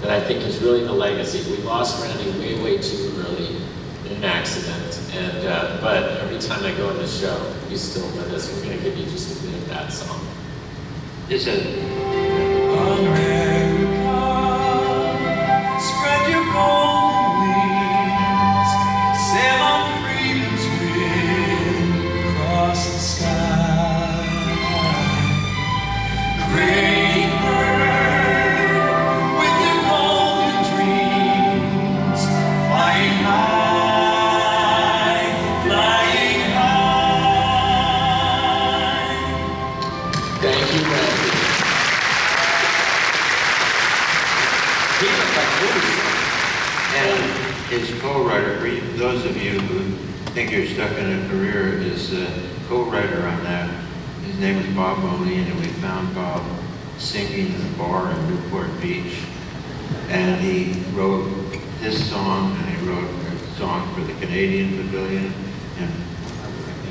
that I think is really the legacy. We lost Randy way too early in an accident, and but every time I go in the show, he's still with us. We're going to give you just a bit of that song. It's a America, spread your golden wings, sail on freedom's wind across the sky. Great bird with your golden dreams, flying high, flying high. Thank you, Randy. And his co-writer, those of you who think you're stuck in a career, is co-writer on that. His name is Bob Moline, and we found Bob singing in a bar in Newport Beach. And he wrote this song, and he wrote a song for the Canadian Pavilion. And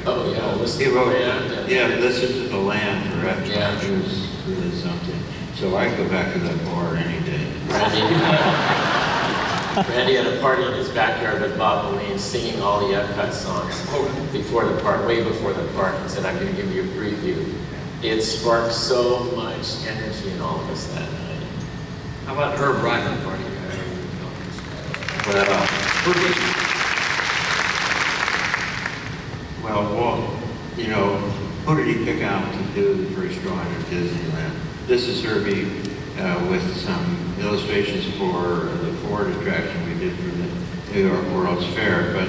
Oh yeah, listen he to wrote, Land. yeah, Listen to the Land for F. Yeah. It was really something. So I go back to that bar any day. Randy had a party in his backyard with Bob Moline singing all the Epcot songs before the park, way before the park, and said, I'm going to give you a preview. It sparked so much energy in all of us that night. How about Herb Ryman party? Well, Walt, you know, who did he pick out to do the first drawing of Disneyland? This is Herbie with some illustrations for the Ford attraction we did for the New York World's Fair. But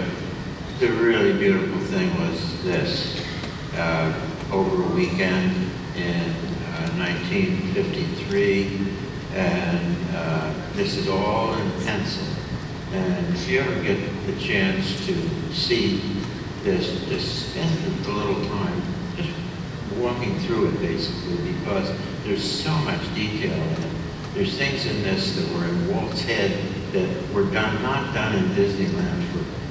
the really beautiful thing was this. Over a weekend in 1953, and this is all in pencil. And if you ever get the chance to see this, just spend a little time just walking through it, basically, because there's so much detail in it. There's things in this that were in Walt's head that were not done in Disneyland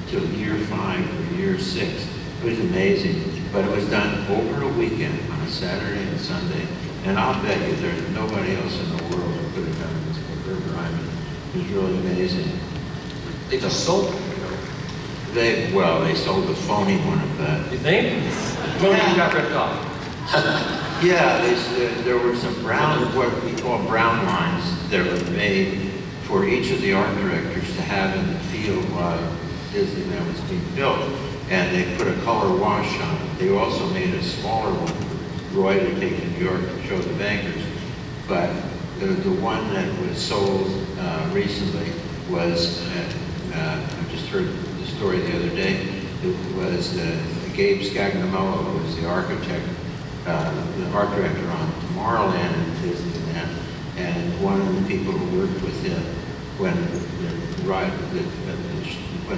till year 5 or year 6. It was amazing, but it was done over a weekend on a Saturday and Sunday. And I'll bet you there's nobody else in the world who could have done this but Herb Ryman. It was really amazing. They just sold it, you know. They sold the phony one of that. You think? Well, you got ripped off. Yeah, there were some what we call brown lines that were made for each of the art directors to have in the field while Disneyland was being built. And they put a color wash on it. They also made a smaller one for Roy to take to New York to show the bankers. But the one that was sold recently was, I just heard the story the other day, it was Gabe Scagnamello, who was the architect, the art director on Tomorrowland and Disneyland, and one of the people who worked with him when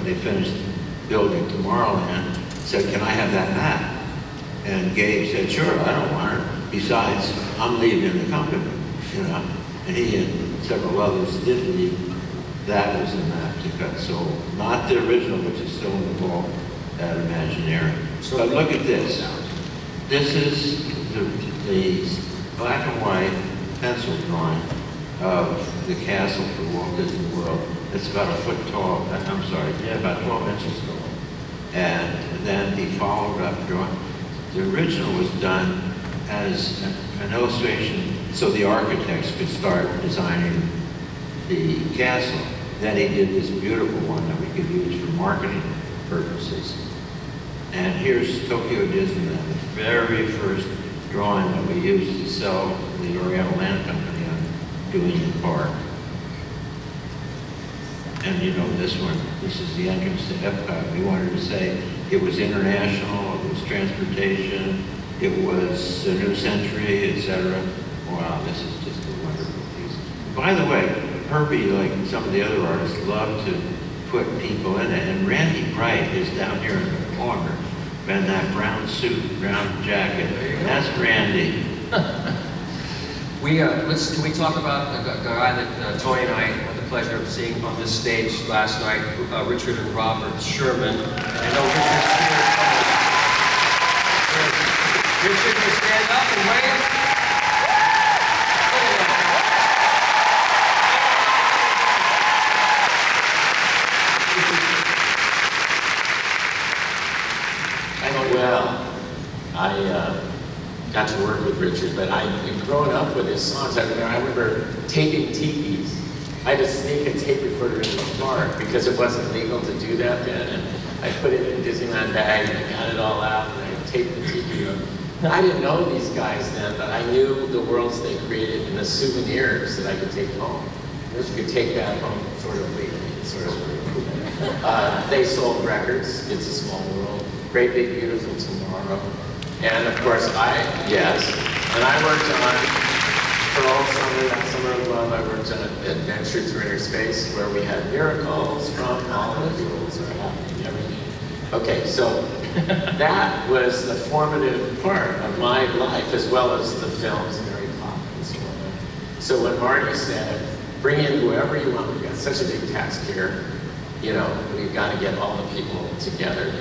they finished building Tomorrowland said, "Can I have that map?" And Gabe said, "Sure, I don't want her. Besides, I'm leaving the company, you know." And he and several others did leave. That was the map that got sold. Not the original, which is still in the vault at Imagineering. But look at this. This is the black and white pencil drawing of the castle for Walt Disney World. It's about a foot tall, about 12 inches tall. And then he followed up drawing. The original was done as an illustration so the architects could start designing the castle. Then he did this beautiful one that we could use for marketing purposes. And here's Tokyo Disneyland, the very first drawing that we used to sell the Oriental Land Company on doing the park. And you know this one, this is the entrance to Epcot. We wanted to say it was international, it was transportation, it was a new century, etc. Wow, this is just a wonderful By the way, Herbie, like some of the other artists, love to put people in it. And Randy Bright is down here in the corner, in that brown suit, brown jacket. That's Randy. Can we talk about the guy that Tony and I had the pleasure of seeing on this stage last night, Richard and Robert Sherman. I know Richard's here. Richard, can stand up and wave. Well, I got to work with Richard, but I'd grown up with his songs. I remember taping teepees. I had to sneak a tape recorder in the park because it wasn't legal to do that then, and I put it in a Disneyland bag and I got it all out and I taped the teepee. I didn't know these guys then, but I knew the worlds they created and the souvenirs that I could take home. You could take that home sort of legally, sort of. They sold records, It's a Small World, Great Big Beautiful Tomorrow, and of course and I worked on, for all summer, that summer of love, I worked on Adventure Through Inner Space, where we had miracles from all the worlds are happening every day. Okay, so that was the formative part of my life, as well as the films, Mary Poppins and whatnot. So when Marty said, bring in whoever you want, we've got such a big task here, you know, we've got to get all the people together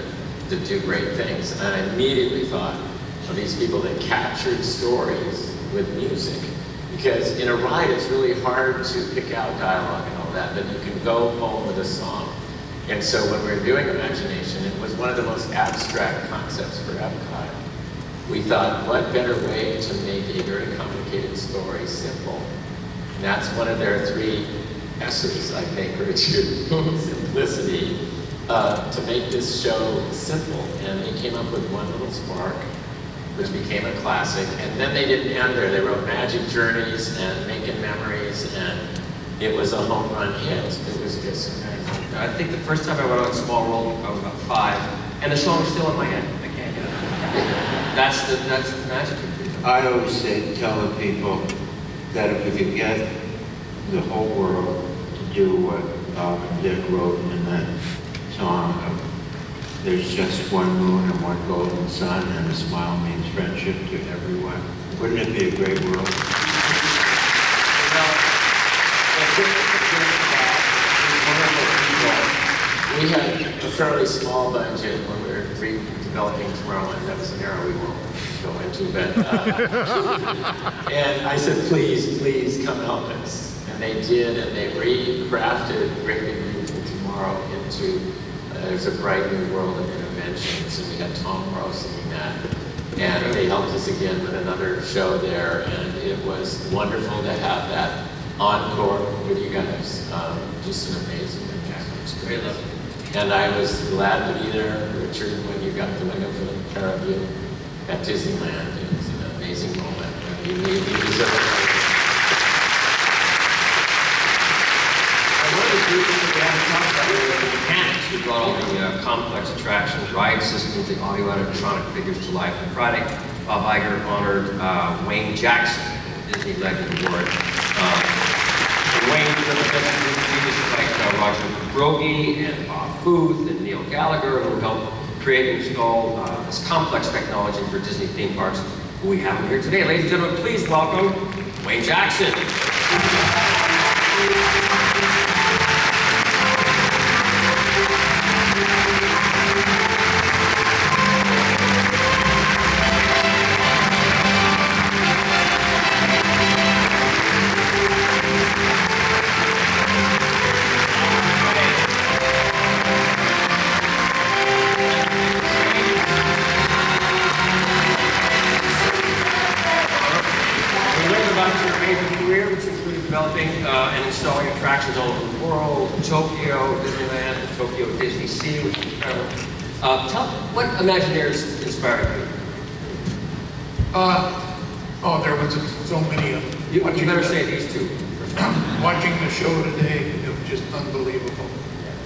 to do great things. And I immediately thought of these people that captured stories with music. Because in a ride, it's really hard to pick out dialogue and all that, but you can go home with a song. And so when we were doing Imagination, it was one of the most abstract concepts for Epcot. We thought, what better way to make a very complicated story simple? And that's one of their 3 S's, I think, Richard, simplicity, to make this show simple. And they came up with One Little Spark, which became a classic. And then they didn't end there. They wrote Magic Journeys and Making Memories, and it was a home run hit. It was just amazing. I think the first time I went on Small World, I was about 5, and the song is still in my head. I can't get it. That's the magic of it. I always tell the people that if we could get the whole world to do what Bob and Dick wrote in that song, there's just one moon and one golden sun, and a smile means friendship to everyone. Wouldn't it be a great world? We had a fairly small budget when we were redeveloping Tomorrowland. That was an era we won't go into, but and I said, please, please come help us. And they did, and they recrafted Great Big Beautiful Tomorrow into there's a bright new world of interventions, and we had Tom Rowe singing that. And they helped us again with another show there, and it was wonderful to have that encore with you guys. Just an amazing experience. And I was glad to be there, Richard, when you got the window for the pair of you at Disneyland. It was an amazing moment. You deserve it. One of the groups that we haven't talked about were the mechanics who brought all the complex attractions, ride systems, the audio animatronic figures to life. On Friday, Bob Iger honored Wayne Jackson, Disney Legend Award. Wayne represented leaders like Roger Brogy and Bob Booth and Neil Gallagher, who helped create and install this complex technology for Disney theme parks. We have him here today. Ladies and gentlemen, please welcome Wayne Jackson. Developing and installing attractions all over the world, Tokyo, Disneyland, Tokyo Disney Sea, which is incredible. Tell what Imagineers inspired you? There was so many of them. You better say these 2. Watching the show today, it was just unbelievable.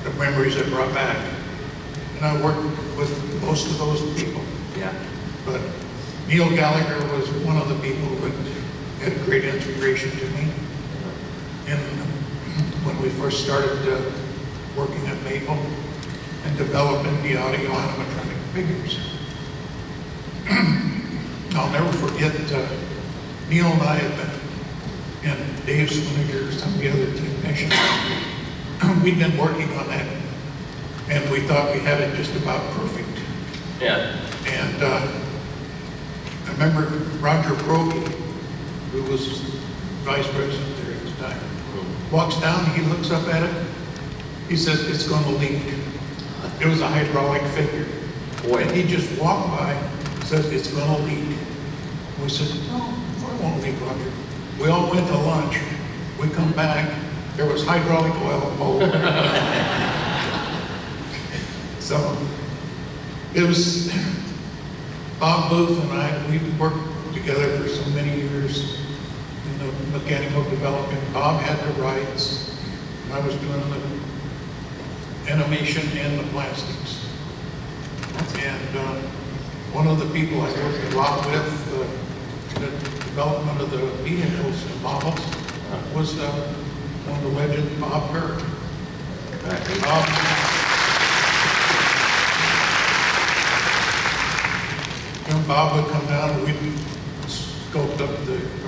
The memories it brought back. And I worked with most of those people. Yeah. But Neil Gallagher was one of the people who had great inspiration to me. when we first started working at Maple and developing the audio animatronic figures. I'll never forget, Neil and I had been, and Dave Swiniger, some of the other technicians, we'd been working on that, and we thought we had it just about perfect. Yeah. And I remember Roger Proby, who was vice president there at the time, walks down, he looks up at it, he says, it's going to leak. It was a hydraulic figure. Boy. And he just walked by, says, it's going to leak. We said, no, it won't leak, Roger. We all went to lunch. We come back, there was hydraulic oil all over. So it was Bob Booth and I, we worked together for so many years in the mechanical development. Bob had the rights, and I was doing the animation and the plastics. And one of the people I worked a lot with, the development of the vehicles and models, was one of the legends, Bob Hurd. Bob would come down and we'd sculpt up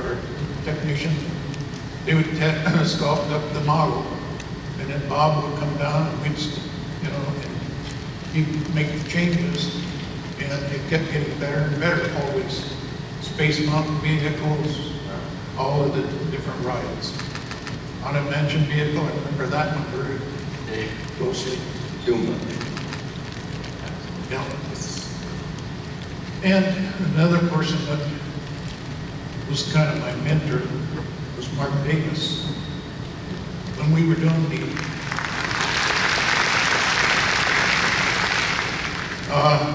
our technician, they would sculpt up the model. And then Bob would come down and we'd, he'd make the changes. And it kept getting better and better always. Space mountain vehicles, all of the different rides. On a mentioned vehicle, I remember that one very closely. Yeah. And another person that was kind of my mentor was Mark Davis. When we were doing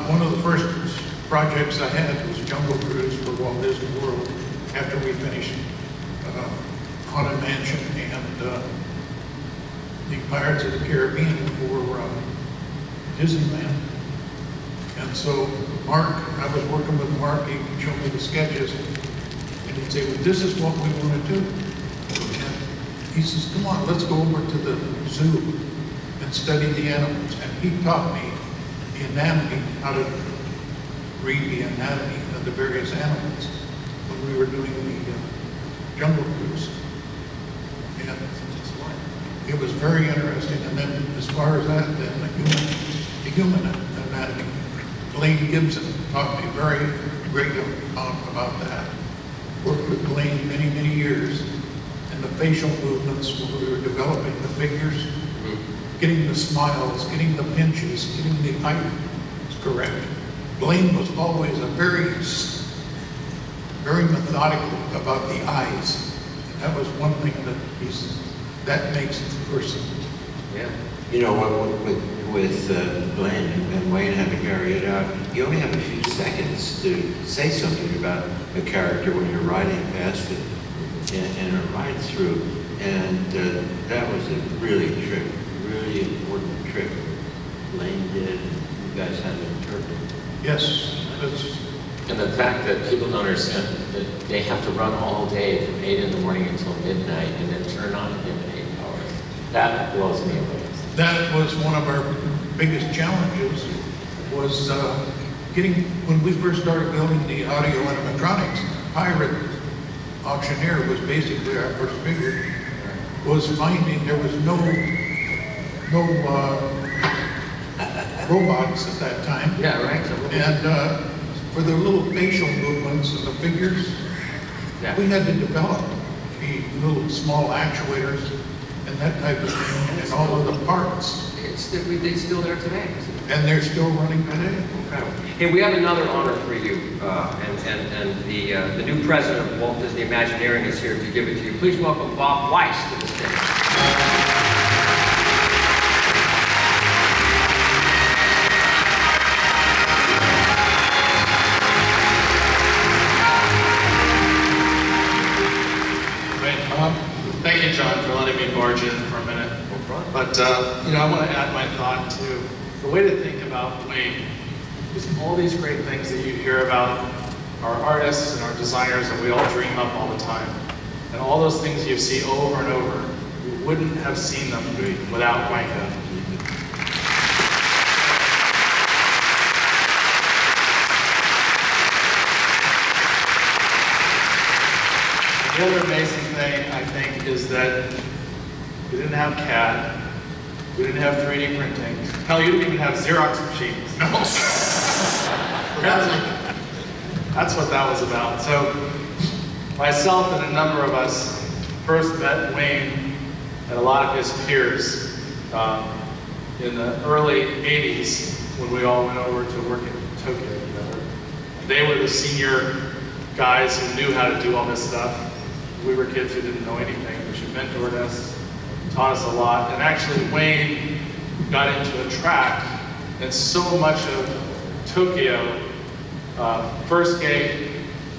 one of the first projects I had was Jungle Cruise for Walt Disney World after we finished Haunted Mansion and the Pirates of the Caribbean for Disneyland. And so Mark, I was working with Mark, he could show me the sketches, and he'd say, well, this is what we want to do. And he says, come on, let's go over to the zoo and study the animals. And he taught me the anatomy, how to read the anatomy of the various animals when we were doing the Jungle Cruise. And it was very interesting. And then as far as that, then the human anatomy, Blaine Gibson taught me very great amount about that. Worked with Blaine many, many years. And the facial movements when we were developing the figures, getting the smiles, getting the pinches, getting the height correct. Blaine was always a very methodical about the eyes. And that was one thing that makes the person. Yeah. You know what, with Blaine and Wayne having to carry it out, you only have a few seconds to say something about a character when you're riding past it in a ride through. And that was a really important trick Blaine did. You guys had to interpret. Yes. And the fact that people don't understand that they have to run all day from 8 in the morning until midnight and then turn on again in 8 hours. That blows me away. That was one of our biggest challenges, was when we first started building the audio animatronics, Pirate Auctioneer was basically our first figure, was finding there was no robots at that time. Yeah, right. And for the little facial movements of the figures, we had to develop the little small actuators and that type of thing, and all of the parts. It's still there today. And they're still running today. Incredible. Hey, we have another honor for you, and the new president of Walt Disney Imagineering is here to give it to you. Please welcome Bob Weiss to the stage. Thank you, John, for letting me barge in for a minute. But, I want to add my thought to the way to think about Wayne is all these great things that you hear about our artists and our designers that we all dream up all the time. And all those things you see over and over wouldn't have seen them without Wayne. The other amazing thing, I think, is that we didn't have CAD, we didn't have 3D printing. Hell, you didn't even have Xerox machines. No. That's what that was about. So, myself and a number of us first met Wayne and a lot of his peers in the early 80s when we all went over to work in Tokyo together. They were the senior guys who knew how to do all this stuff. We were kids who didn't know anything, but she mentored us, taught us a lot. And actually, Wayne got into a track, and so much of Tokyo, first gate,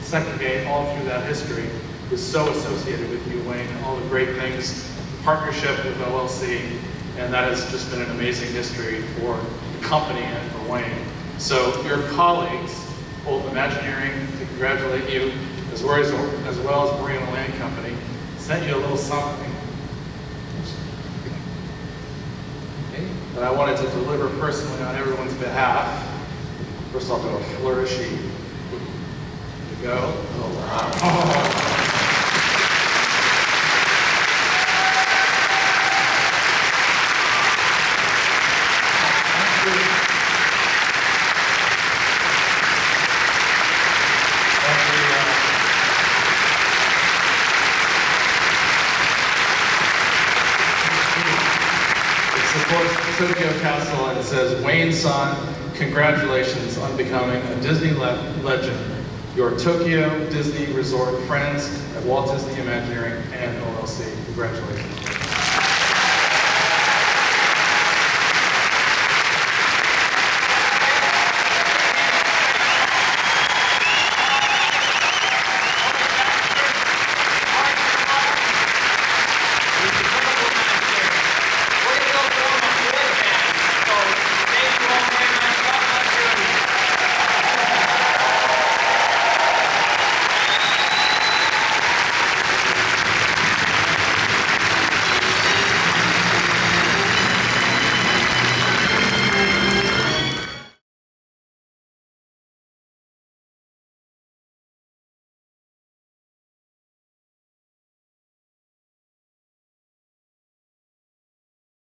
second gate, all through that history, was so associated with you, Wayne, and all the great things, partnership with OLC, and that has just been an amazing history for the company and for Wayne. So your colleagues, both Imagineering, to congratulate you, as well as Marina Land Company, sent you a little something that I wanted to deliver personally on everyone's behalf. First I'll do a flourishy. Here we go. Oh, wow. Oh. Tokyo Castle, and it says, Wayne San, congratulations on becoming a Disney legend. Your Tokyo Disney Resort friends at Walt Disney Imagineering and OLC. Congratulations.